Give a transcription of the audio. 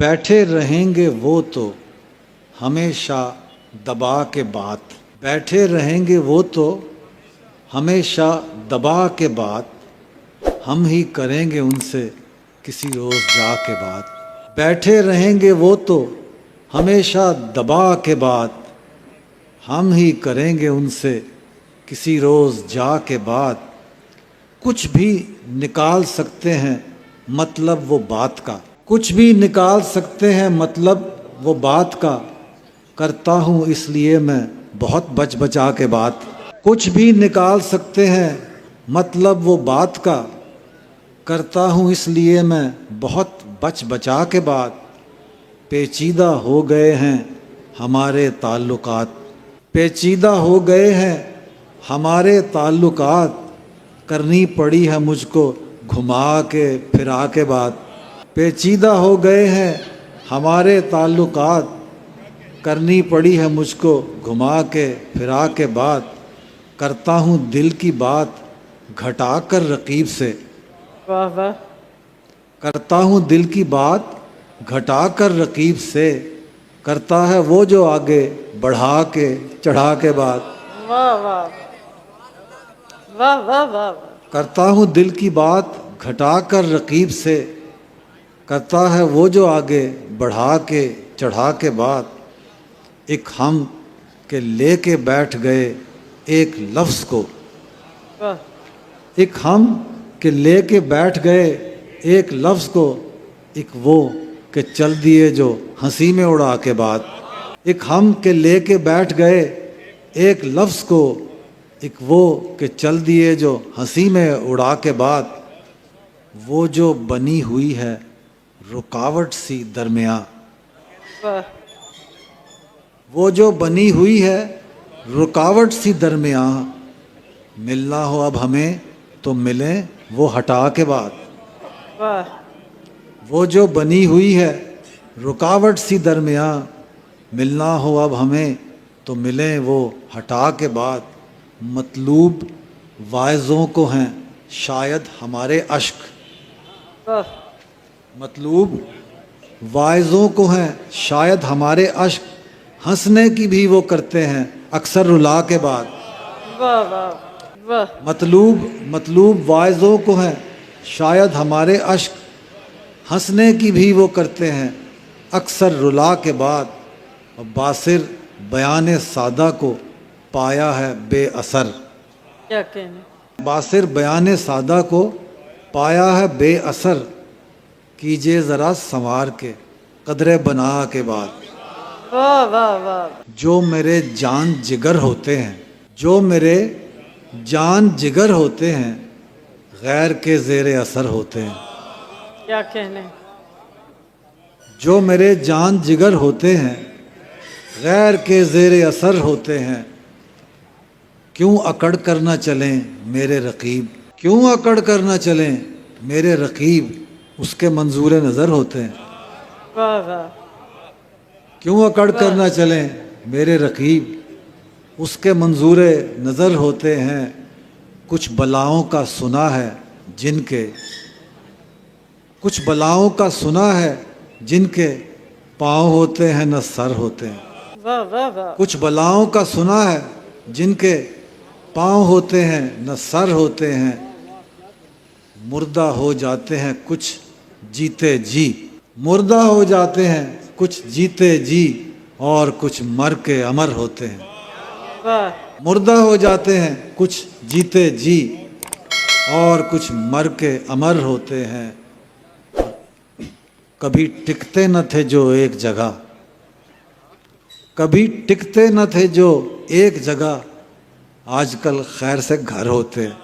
بیٹھے رہیں گے وہ تو ہمیشہ دبا کے بات، بیٹھے رہیں گے وہ تو ہمیشہ دبا کے بات، ہم ہی کریں گے ان سے کسی روز جا کے بات، بیٹھے رہیں گے وہ تو ہمیشہ دبا کے بات، ہم ہی کریں گے ان سے کسی روز جا کے بات، کچھ بھی نکال سکتے ہیں مطلب وہ بات کا، کچھ بھی نکال سکتے ہیں مطلب وہ بات کا، کرتا ہوں اس لیے میں بہت بچ بچا کے بات، کچھ بھی نکال سکتے ہیں مطلب وہ بات کا، کرتا ہوں اس لیے میں بہت بچ بچا کے بات، پیچیدہ ہو گئے ہیں ہمارے تعلقات، پیچیدہ ہو گئے ہیں ہمارے تعلقات، کرنی پڑی ہے مجھ کو گھما کے پھرا کے بات، پیچیدہ ہو گئے ہیں ہمارے تعلقات، کرنی پڑی ہے مجھ کو گھما کے پھرا کے بات، کرتا ہوں دل کی بات گھٹا کر رقیب سے، واہ واہ، کرتا ہوں دل کی بات گھٹا کر رقیب سے، کرتا ہے وہ جو آگے بڑھا کے چڑھا کے بات، واہ واہ واہ واہ واہ، کرتا ہوں دل کی بات گھٹا کر رقیب سے، کرتا ہے وہ جو آگے بڑھا کے چڑھا کے بات، ایک ہم کہ لے کے بیٹھ گئے ایک لفظ کو، واہ، ایک ہم کہ لے کے بیٹھ گئے ایک لفظ کو، ایک وہ کہ چل دیے جو ہنسی میں اڑا کے بات، ایک ہم کہ لے کے بیٹھ گئے ایک لفظ کو، ایک وہ کہ چل دیے جو ہنسی میں اڑا کے بات، وہ جو بنی ہوئی ہے رکاوٹ سی درمیاں، واہ، وہ جو بنی ہوئی ہے رکاوٹ سی درمیاں، ملنا ہو اب ہمیں تو ملیں وہ ہٹا کے بات، واہ، وہ جو بنی ہوئی ہے رکاوٹ سی درمیاں، ملنا ہو اب ہمیں تو ملیں وہ ہٹا کے بات، مطلوب واعظوں کو ہیں شاید ہمارے اشک، واہ، مطلوب واعظوں کو ہیں شاید ہمارے اشک، ہنسنے کی بھی وہ کرتے ہیں اکثر رلا کے بعد، واہ واہ واہ، مطلوب واعظوں کو ہیں شاید ہمارے اشک، ہنسنے کی بھی وہ کرتے ہیں اکثر رلا کے بعد، اور باصر بیان سادہ کو پایا ہے بے اثر، کیا کہنے، باصر بیان سادہ کو پایا ہے بے اثر، کیجئے ذرا سنوار کے قدرے بنا کے بعد، واہ واہ واہ، جو میرے جان جگر ہوتے ہیں، جو میرے جان جگر ہوتے ہیں، غیر کے زیر اثر ہوتے ہیں، کیا کہنے، جو میرے جان جگر ہوتے ہیں غیر کے زیر اثر ہوتے ہیں، کیوں اکڑ کر نہ چلیں میرے رقیب، کیوں اکڑ کر نہ چلیں میرے رقیب، اس کے منظور نظر ہوتے ہیں، واہ واہ، کیوں اکڑ کر نہ چلیں میرے رقیب، اس کے منظور نظر ہوتے ہیں، کچھ بلاؤں کا سنا ہے جن کے، کچھ بلاؤں کا سنا ہے جن کے پاؤں ہوتے ہیں نہ سر ہوتے ہیں، واہ واہ واہ، کچھ بلاؤں کا سنا ہے جن کے پاؤں ہوتے ہیں نہ سر ہوتے ہیں، مردہ ہو جاتے ہیں کچھ جیتے جی، مردہ ہو جاتے ہیں کچھ جیتے جی، اور کچھ مر کے امر ہوتے ہیں، واہ، مردہ ہو جاتے ہیں کچھ جیتے جی، اور کچھ مر کے امر ہوتے ہیں، کبھی ٹکتے نہ تھے جو ایک جگہ، کبھی ٹکتے نہ تھے جو ایک جگہ، آج کل خیر سے گھر ہوتے ہیں،